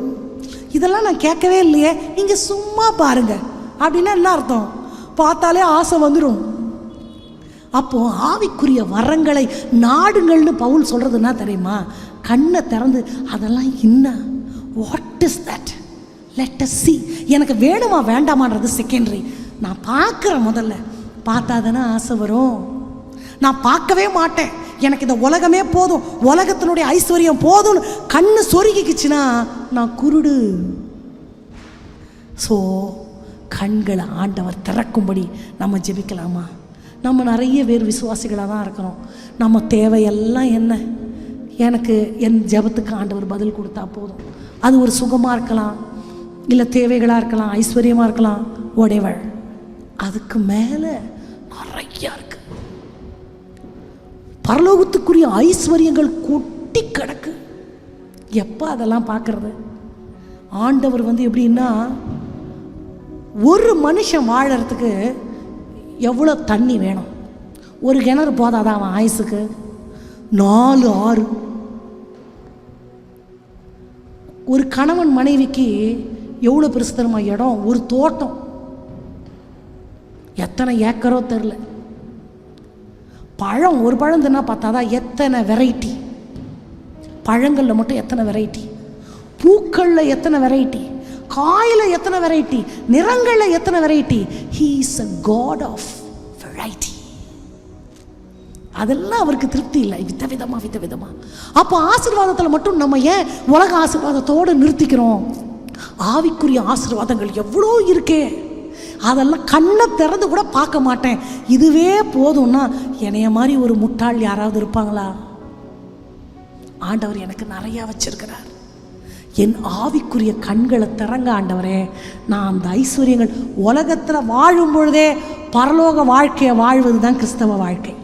இதெல்லாம் நான் கேட்கவே இல்லையே, நீங்கள் சும்மா பாருங்கள் அப்படின்னா என்ன அர்த்தம்? பார்த்தாலே ஆசை வந்துடும். அப்போது ஆவிக்குரிய வரங்களை நாடுங்கள்னு பவுல் சொல்கிறதுனா தெரியுமா? கண்ணை திறந்து அதெல்லாம் என்ன, what is that, let us see. எனக்கு வேணுமா வேண்டாமான்றது செகண்டரி. நான் பார்க்குறேன். முதல்ல பார்த்தா தானே ஆசை வரும். நான் பார்க்கவே மாட்டேன், எனக்கு இந்த உலகமே போதும், உலகத்தினுடைய ஐஸ்வர்யம் போதும்னு கண்ணு சொருகிக்குச்சுன்னா நான் குருடு. ஸோ கண்களை ஆண்டவர் திறக்கும்படி நம்ம ஜெபிக்கலாமா? நம்ம நிறைய பேர் விசுவாசிகளாக தான் இருக்கிறோம். நம்ம தேவையெல்லாம் என்ன? எனக்கு என் ஜெபத்துக்கு ஆண்டவர் பதில் கொடுத்தா போதும். அது ஒரு சுகமாக இருக்கலாம், இல்லை தேவைகளாக இருக்கலாம், ஐஸ்வர்யமாக இருக்கலாம், whatever. அதுக்கு மேலே நிறையா இருக்கு. பரலோகத்துக்குரிய ஐஸ்வர்யங்கள் கொட்டி கிடக்கு. எப்போ அதெல்லாம் பார்க்கறது? ஆண்டவர் எப்படின்னா, ஒரு மனுஷன் வாழறதுக்கு எவ்வளோ தண்ணி வேணும்? ஒரு கிணறு போதாதான் அவன் ஆயுசுக்கு? 4 ஆறு. ஒரு கணவன் மனைவிக்கு எவ்வளோ பெருசு தருமா இடம்? ஒரு தோட்டம் எத்தனை ஏக்கரோ தெரில. பழம், ஒரு பழம் தின்னா பார்த்தாதான் எத்தனை வெரைட்டி. பழங்களில் மட்டும் எத்தனை வெரைட்டி, பூக்களில் எத்தனை வெரைட்டி, காயில் எத்தனை வெரைட்டி, நிறங்களில் எத்தனை variety. He is a God of variety. அதெல்லாம் அவருக்கு திருப்தி இல்லை, விதவிதமா. அப்போ ஆசீர்வாதத்தில் மட்டும் நம்ம ஏன் உலக ஆசீர்வாதத்தோடு நிறுத்திக்கிறோம்? ஆவிக்குரிய ஆசீர்வாதங்கள் எவ்வளோ இருக்கே, அதெல்லாம் கண்ணை திறந்து கூட பார்க்க மாட்டேன், இதுவே போதும்னா என்னைய மாதிரி ஒரு முட்டாள் யாராவது இருப்பாங்களா? ஆண்டவர் எனக்கு நிறையா வச்சிருக்கிறார். என் ஆவிக்குரிய கண்களை திறங்க ஆண்டவரே. நான் அந்த ஐஸ்வர்யங்கள் உலகத்தில் வாழும் பொழுதே பரலோக வாழ்க்கையை வாழ்வது தான் கிறிஸ்தவ வாழ்க்கை.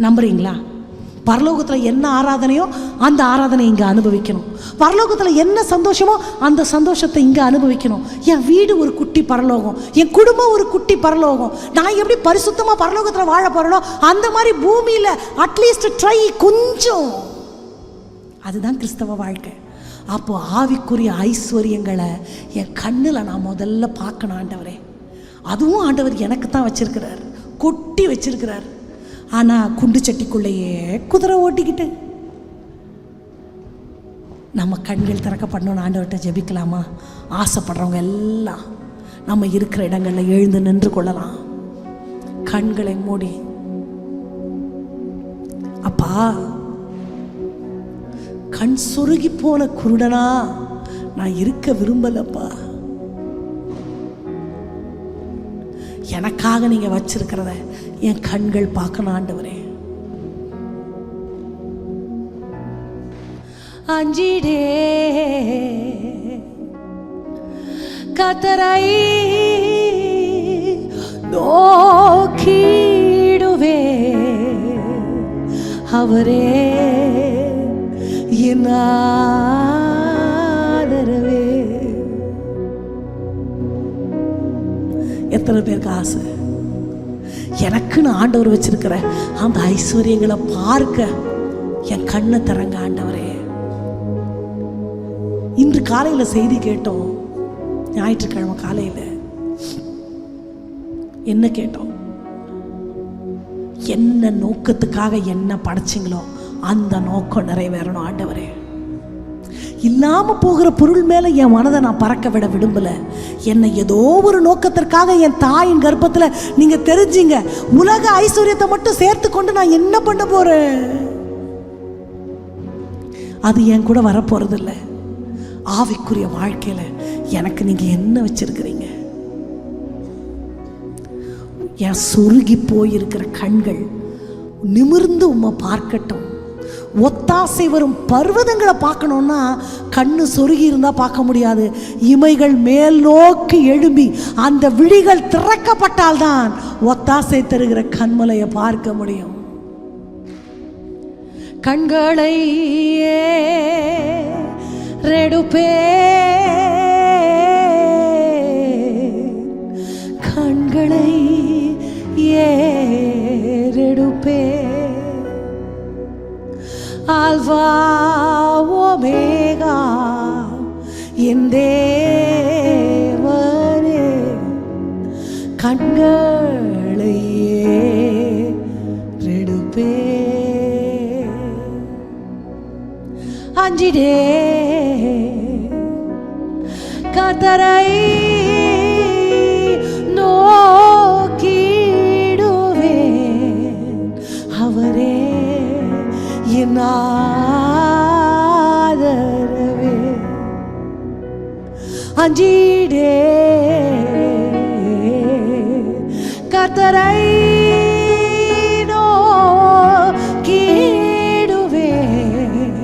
நம்புறீங்களா? பரலோகத்தில் என்ன ஆராதனையோ அந்த ஆராதனை இங்கே அனுபவிக்கணும். பரலோகத்தில் என்ன சந்தோஷமோ அந்த சந்தோஷத்தை இங்கே அனுபவிக்கணும். என் வீடு ஒரு குட்டி பரலோகம், என் குடும்பம் ஒரு குட்டி பரலோகம். நான் எப்படி பரிசுத்தமாக பரலோகத்தில் வாழ போகிறேனோ அந்த மாதிரி பூமியில் அட்லீஸ்ட் ட்ரை கொஞ்சம். அதுதான் கிறிஸ்தவ வாழ்க்கை. அப்போ ஆவிக்குரிய ஐஸ்வர்யங்களை என் கண்ணில் நான் முதல்ல பார்க்கணும் ஆண்டவரே. அதுவும் ஆண்டவர் எனக்கு தான் வச்சிருக்கிறார், கொட்டி வச்சிருக்கிறார். ஆனால் குண்டு சட்டிக்குள்ளேயே குதிரை ஓட்டிக்கிட்டு நம்ம கண்கள் திறக்கப்படணும்னு ஆண்டவர்கிட்ட ஜெபிக்கலாமா? ஆசைப்படுறவங்க எல்லாம் நம்ம இருக்கிற இடங்களில் எழுந்து நின்று கொள்ளலாம், கண்களை மூடி. அப்பா, கண் சொருகி போன குருடனா நான் இருக்க விரும்பலப்பா. எனக்காக நீங்க வச்சிருக்கிறத என் கண்கள் பார்க்கணும் ஆண்டவரே. அஞ்சிடே கத்தரை நோக்கிடுவே, அவரே என் ஆதரவே. எத்தனை பேருக்கு ஆசை எனக்குன்னு ஆண்டவர் வச்சிருக்கிற அந்த ஐஸ்வர்யங்களை பார்க்க என் கண்ணை திறங்க ஆண்டவரே. இன்று காலையில் செய்தி கேட்டோம், ஞாயிற்றுக்கிழமை காலையில் என்ன கேட்டோம்? என்ன நோக்கத்துக்காக என்ன படைச்சிங்களோ அந்த நோக்கம் நிறைவேறணும் ஆண்டவரே. இல்லாம போகிற பொருள் மேல என் மனதை நான் பறக்க விட விரும்பல. என்னை ஏதோ ஒரு நோக்கத்திற்காக என் தாயின் கர்ப்பத்துல நீங்க தெரிஞ்சீங்க. உலக ஐஸ்வர்யத்தை மட்டும் சேர்த்து கொண்டு நான் என்ன பண்ண போறேன்? அது என் கூட வரப்போறது இல்லை. ஆவிக்குரிய வாழ்க்கையில எனக்கு நீங்க என்ன வச்சிருக்கிறீங்க? என் சொருகி போயிருக்கிற கண்கள் நிமிர்ந்து உம்மை பார்க்கட்டும். ஒத்தாசை வரும் பர்வதங்களை பார்க்கணும்னா கண்ணு சொருகி இருந்தால் பார்க்க முடியாது. இமைகள் மேல் நோக்கி எழும்பி அந்த விழிகள் திறக்கப்பட்டால்தான் ஒத்தாசை தருகிற கண்மலையை பார்க்க முடியும். கண்களை ரெடுப்பே, கண்களை ஏறெடுப்பே, ஆல்வா ஓமேகா என் தேவனே, கண்களை ஏறெடுப்பே. அஞ்சிடே கர்த்தரை நோக்கிடுவேன், அவரே என் ஆதரவே. அஞ்சிடே கர்த்தரை நோக்கிடுவேன்,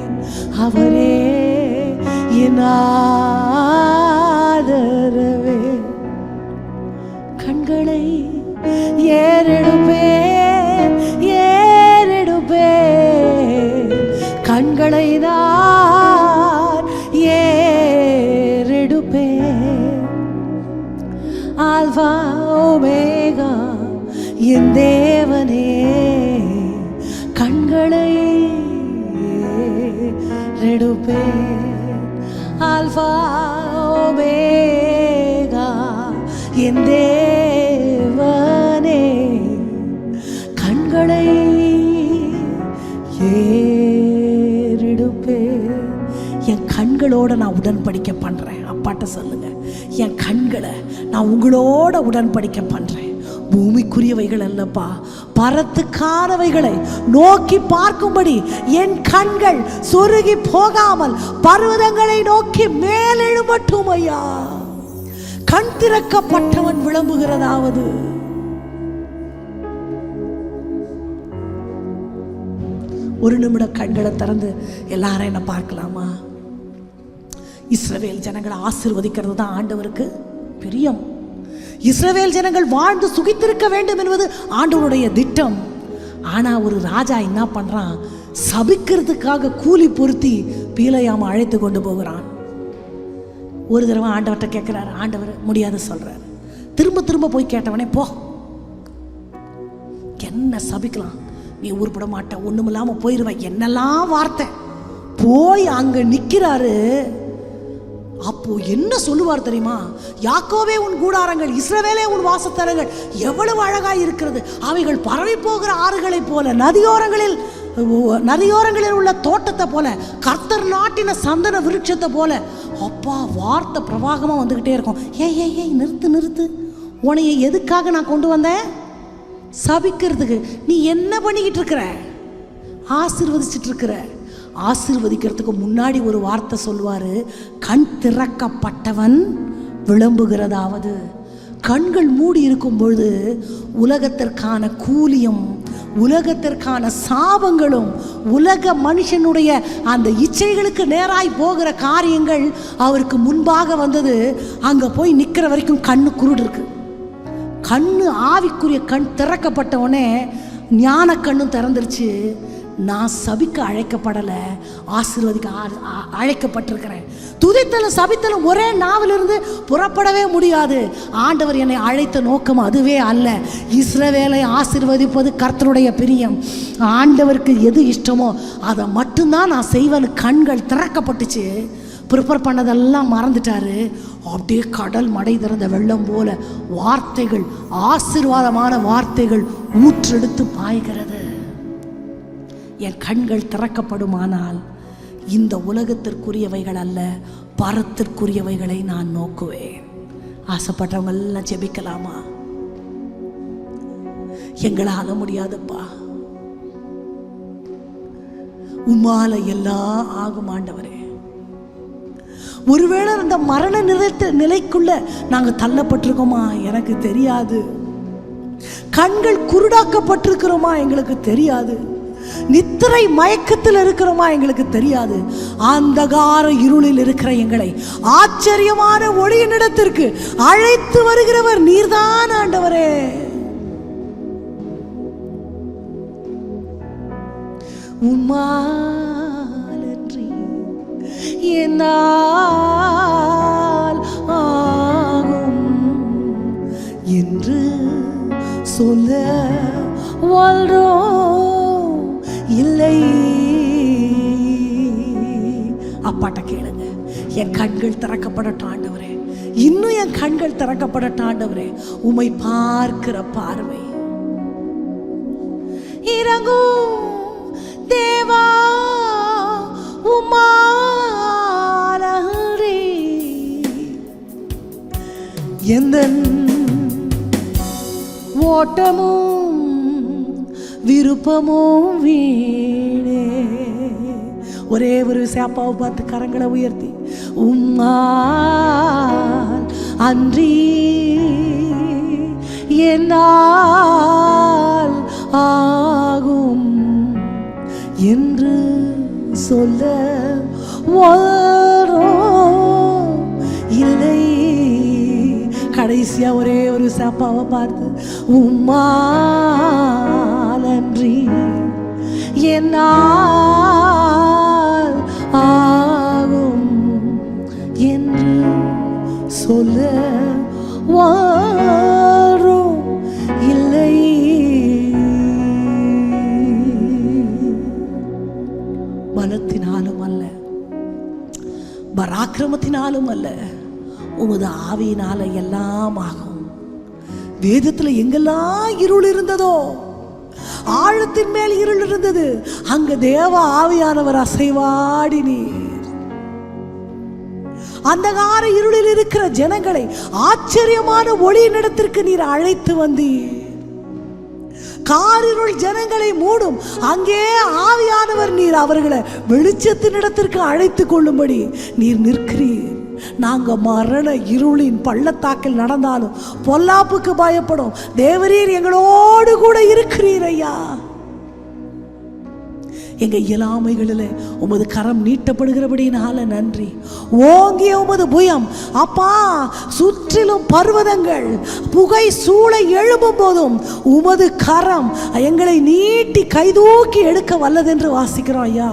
அவரே என் ஆதரவே. கண்களை ஏறெடுப்பேன், ஏறெடுப்பேன், கண்களை நான் ஏறெடுப்பேன். ஆல்வா ஓமேகா என் தேவனே, ஆல்பா ஓமேகா என் தேவனே. கண்களை ஏறெடுப்பேன். என் கண்களோட நான் உடன்படிக்கை பண்றேன். அப்பாட்ட சொல்லுங்க, என் கண்களை நான் உங்களோட உடன்படிக்கை பண்றேன். பூமிக்குரியவைகள் அல்லப்பா, பரத்துக்கானவைகளை நோக்கி பார்க்கும்படி என் கண்கள் சொருகி போகாமல் பர்வதங்களை நோக்கி மேலெழும்பட்டும் ஐயா. கண் திறக்கப்பட்டவன் விளம்புகிறதாவது. ஒரு நிமிடம் கண்களை திறந்து எல்லாரும் என்ன பார்க்கலாமா? இஸ்ரவேல் ஜனங்களை ஆசீர்வதிக்கிறது தான் ஆண்டவருக்கு பிரியம். இஸ்ரவேல் ஜனங்கள் வாழ்ந்து சுகித்திருக்க வேண்டும் என்பது ஆண்டவருடைய திட்டம். ஆனா ஒரு ராஜா என்ன பண்றான்? சபிக்கிறதுக்காக கூலி பொருத்தி பீலையாம அழைத்து கொண்டு போகிறான். ஒரு தடவை ஆண்டவர்கிட்ட கேட்கிறாரு, ஆண்டவர் முடியாது சொல்றாரு. திரும்ப திரும்ப போய் கேட்டவனே, போ, என்ன சபிக்கலாம், நீ உருப்பட மாட்ட, ஒண்ணும் இல்லாம போயிருவ, என்னெல்லாம் வார்த்தை. போய் அங்க நிக்கிறாரு. அப்போ என்ன சொல்லுவார் தெரியுமா? யாக்கோவே உன் கூடாரங்கள், இஸ்ரவேலே உன் வாசத்தலங்கள் எவ்வளவு அழகாய் இருக்கிறது. அவைகள் பரவி போகிற ஆறுகளை போல, நதியோரங்களில் உள்ள தோட்டத்தை போல, கர்த்தர் நாட்டின சந்தன விருட்சத்தை போல. அப்பா, வார்த்தை பிரவாகமா வந்துகிட்டே இருக்கும். ஏய் ஏய் ஏய், நிறுத்து நிறுத்து. உன்னைய எதுக்காக நான் கொண்டு வந்தேன்? சபிக்கிறதுக்கு. நீ என்ன பண்ணிக்கிட்டு இருக்கிற? ஆசீர்வதிச்சிட்டு இருக்கிற. ஆசீர்வதிக்கிறதுக்கு முன்னாடி ஒரு வார்த்தை சொல்வாரு, கண் திறக்கப்பட்டவன் விளம்புகிறதாவது. கண்கள் மூடி இருக்கும் பொழுது உலகத்திற்கான கூலியும் உலகத்திற்கான சாபங்களும் உலக மனுஷனுடைய அந்த இச்சைகளுக்கு நேராய் போகிற காரியங்கள் அவருக்கு முன்பாக வந்தது. அங்க போய் நிக்கிற வரைக்கும் கண்ணு குருடு இருக்கு. கண்ணு ஆவிக்குரிய கண் திறக்கப்பட்ட உடனே ஞான கண்ணும் திறந்துருச்சு. நான் சபிக்க அழைக்கப்படலை, ஆசீர்வதிக்க அழைக்கப்பட்டிருக்கிறேன். துதித்தலும் சபித்தலும் ஒரே நாவிலிருந்து புறப்படவே முடியாது. ஆண்டவர் என்னை அழைத்த நோக்கம் அதுவே அல்ல. இஸ்ரவேலை ஆசீர்வதிப்பது கர்த்தருடைய பிரியம். ஆண்டவருக்கு எது இஷ்டமோ அதை மட்டும்தான் நான் செய்வேன்னு கண்கள் திறக்கப்பட்டுச்சு. ப்ரிப்பேர் பண்ணதெல்லாம் மறந்துட்டாரு. அப்படியே கடல் மடை திறந்த வெள்ளம் போல வார்த்தைகள், ஆசீர்வாதமான வார்த்தைகள் ஊற்றெடுத்து பாய்கிறது. என் கண்கள் திறக்கப்படுமானால் இந்த உலகத்திற்குரியவைகள் அல்ல, பரத்திற்குரியவைகளை நான் நோக்குவேன். ஆசைப்பட்டவங்க எல்லாம் ஜெபிக்கலாமா? எங்களால முடியாதுப்பா, உம்மால எல்லாம் ஆகும் ஆண்டவரே. ஒருவேளை அந்த மரண நிலைக்குள்ள நாங்க தள்ளப்பட்டிருக்கோமா எனக்கு தெரியாது. கண்கள் குருடாக்கப்பட்டிருக்கிறோமா எங்களுக்கு தெரியாது. நித்திரை மயக்கத்தில் இருக்கிறோமா எங்களுக்கு தெரியாது. அந்தகார இருளில் இருக்கிற எங்களை ஆச்சரியமான ஒளியினிடத்திற்கு அழைத்து வருகிறவர் நீர்தான் ஆண்டவரே. உம்மாலன்றி என்னால் ஆகும் என்று சொல்ல வாழ்றோம் இல்லை. அப்பாட்ட கேளுங்க, என் கண்கள் திறக்கப்படட்டும் ஆண்டவரே, இன்னும் என் கண்கள் திறக்கப்படட்டும் ஆண்டவரே. உம்மை பார்க்கிற பார்வை இறங்கும் தேவா, உம்மாலன்றி எந்தன் ஓட்டமும் விருப்பமும் வீணே. ஒரே ஒரு சேப்பாவை பார்த்து கரங்களை உயர்த்தி, உம்மால் அன்றி என்னால் ஆகும் என்று சொல்ல வரோம் இல்லை. கடைசியா ஒரே ஒரு சேப்பாவை பார்த்து, உம்மாலன்றி என்னால் ஆகும் என்று சொல்ல வரோம் இல்லை. பலத்தினாலும் அல்ல, பராக்கிரமத்தினாலும் அல்ல, உமது ஆவியினால எல்லாம் ஆகும். வேதத்துல எங்கெல்லாம் இருள் இருந்ததோ, ஆழத்தின் மேல் இருள் இருந்தது, அங்க தேவ ஆவியானவர் அசைவாடினீர். அந்தகார இருளில் இருக்கிற ஜனங்களை ஆச்சரியமான ஒளியினிடத்திற்கு நீர் அழைத்து வந்தீர். காரிருள் ஜனங்களை மூடும், அங்கே ஆவியானவர் நீர் அவர்களை வெளிச்சத்தினிடத்திற்கு அழைத்து கொள்ளும்படி நீர் நிற்கிறீர். நாங்க மரண இருளின் பள்ளத்தாக்கில் நடந்தாலும் பொல்லாப்புக்கு பயப்படும். தேவரீர் எங்களோடு கூட இருக்கிறீர் ஐயா. எங்க இயலாமைகளில் உமது கரம் நீட்டப்படுகிறபடினால நன்றி. ஓங்கிய உமது புயம் அப்பா, சுற்றிலும் பர்வதங்கள் புகை சூளை எழும்பும் போதும் உமது கரம் எங்களை நீட்டி கைதூக்கி எடுக்க வல்லதென்று வாசிக்கிறோம் ஐயா.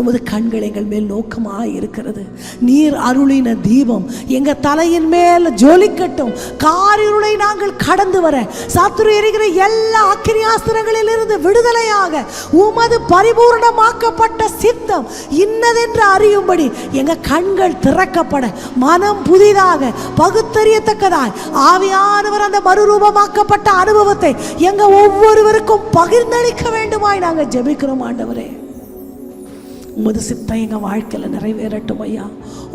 உமது கண்கள் எங்கள் மேல் நோக்கமாக இருக்கிறது. நீர் அருளின தீபம் எங்க தலையின் மேல் ஜொலிக்கட்டும். காரிருளை நாங்கள் கடந்து வர, சத்துரு எரிகிற எல்லா அக்கினியாஸ்திரங்களில் இருந்து விடுதலையாக உமது பரிபூர்ணமாக்கப்பட்ட சித்தம் இன்னதென்று அறியும்படி எங்க கண்கள் திறக்கப்பட, மனம் புதிதாக பகுத்தறியத்தக்கதாய் ஆவியானவர் அந்த மறுரூபமாக்கப்பட்ட அனுபவத்தை எங்க ஒவ்வொருவருக்கும் பகிர்ந்தளிக்க வேண்டுமாய் நாங்கள் ஜெபிக்கிறோம் ஆண்டவரே. உமது சித்தம் எங்கள் வாழ்க்கையில் நிறைவேறட்டும் ஐயா.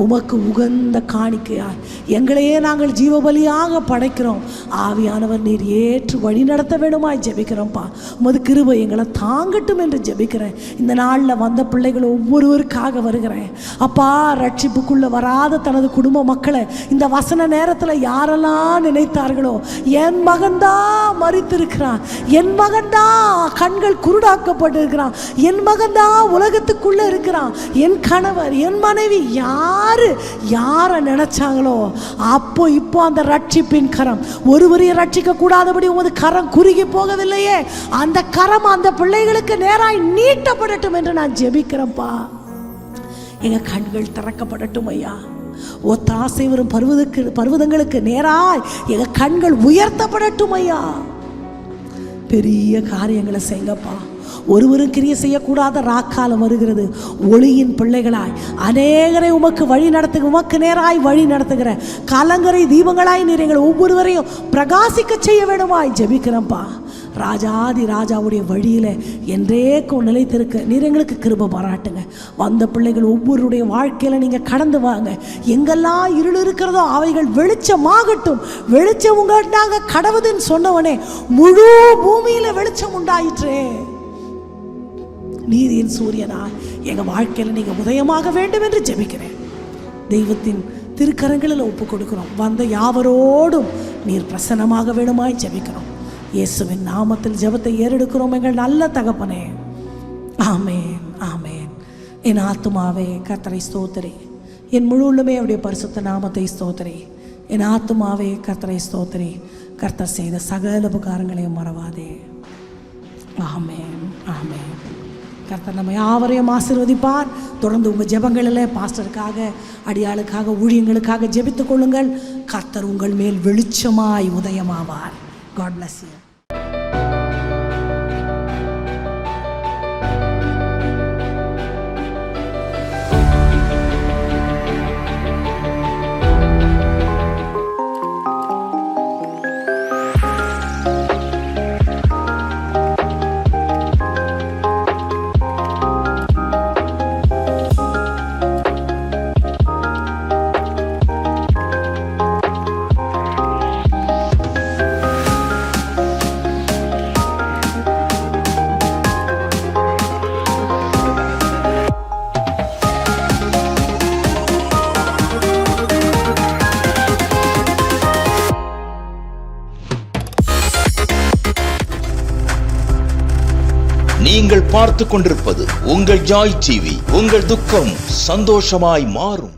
உமக்கு உகந்த காணிக்கையாய் எங்களையே நாங்கள் ஜீவபலியாக படைக்கிறோம். ஆவியானவர் நீர் ஏற்று வழி நடத்த வேணுமாய் ஜெபிக்கிறோம்ப்பா. உமது கிருபை எங்களை தாங்கட்டும் என்று ஜெபிக்கிறேன். இந்த நாளில் வந்த பிள்ளைகள் ஒவ்வொருவருக்காக வருகிறேன் அப்பா. ரட்சிப்புக்குள்ள வராத தனது குடும்ப மக்களை இந்த வசன நேரத்தில் யாரெல்லாம் நினைத்தார்களோ, என் மகன்தான் மரித்திருக்கிறான், என் மகன்தான் கண்கள் குருடாக்கப்பட்டிருக்கிறான், என் மகன்தான் உலகத்துக்குள்ள இருக்கிறான், என் கணவர் என் மனைவி யாரை நினைச்சாங்களோ அப்போ இப்போ அந்த ரட்சிப்பின் கரம், ஒருவரையும் ரட்சிக்க கூடாதபடி உமது கரம் குறுகி போகவில்லையே, அந்த கரம் அந்த பிள்ளைகளுக்கு நேராய் நீட்டப்படட்டும் என்று நான் ஜெபிக்கிறேன்ப்பா. எங்க கண்கள் திறக்கப்படட்டும் ஐயா. ஒத்தாசை வரும் பர்வதங்களுக்கு நேராய் எங்க கண்கள் உயர்த்தப்படட்டும் ஐயா. பெரிய காரியங்களை செய்யுங்கப்பா. ஒருவரும் கிரிய செய்யக்கூடாத ராக்காலம் வருகிறது. ஒளியின் பிள்ளைகளாய் அநேகரை உமக்கு வழி நடத்துக, உமக்கு நேராய் வழி நடத்துகிற கலங்கரை தீபங்களாய் நீர் எங்களை ஒவ்வொருவரையும் பிரகாசிக்க செய்ய வேண்டுமாய் ஜெபிக்கிறோம்ப்பா. ராஜாதி ராஜாவுடைய வழியில் என்றேக்கும் நிலைத்திருக்க நீர் எங்களுக்கு கிருபை பாராட்டுங்க. வந்த பிள்ளைகள் ஒவ்வொருடைய வாழ்க்கையில் நீங்கள் கடந்து வாங்க. எங்கெல்லாம் இருள் இருக்கிறதோ அவைகள் வெளிச்சமாகட்டும். வெளிச்சம் உங்கள்கிட்ட கடவுதுன்னு சொன்னவனே முழு பூமியில் வெளிச்சம் உண்டாயிற்றே. நீதியின் சூரியனா எங்கள் வாழ்க்கையில் நீங்கள் உதயமாக வேண்டும் என்று ஜெபிக்கிறேன். தெய்வத்தின் திருக்கரங்களில் ஒப்பு கொடுக்கிறோம். வந்த யாவரோடும் நீர் பிரசன்னமாக வேணுமாய் ஜெபிக்கிறோம். இயேசுவின் நாமத்தில் ஜெபத்தை ஏறெடுக்கிறோம் எங்கள் நல்ல தகப்பனே. ஆமேன், ஆமேன். என் ஆத்துமாவே கர்த்தரை ஸ்தோத்திரி, என் முழு உள்ளமே அவருடைய பரிசுத்த நாமத்தை ஸ்தோத்திரி. என் ஆத்துமாவே கர்த்தரை ஸ்தோத்திரி, கர்த்தர் செய்த சகல உபகாரங்களையும் மறவாதே. ஆமேன், ஆமேன். கர்த்தர் நம்ம யாவரையும் ஆசீர்வதிப்பார். தொடர்ந்து உங்கள் ஜெபங்களில் பாஸ்டருக்காக, அடியாளுக்காக, ஊழியங்களுக்காக ஜெபித்துக் கொள்ளுங்கள். கர்த்தர் உங்கள் மேல் வெளிச்சமாய் உதயமாவார். God bless you. நீங்கள் பார்த்து கொண்டிருப்பது உங்கள் ஜாய் டிவி. உங்கள் துக்கம் சந்தோஷமாய் மாறும்.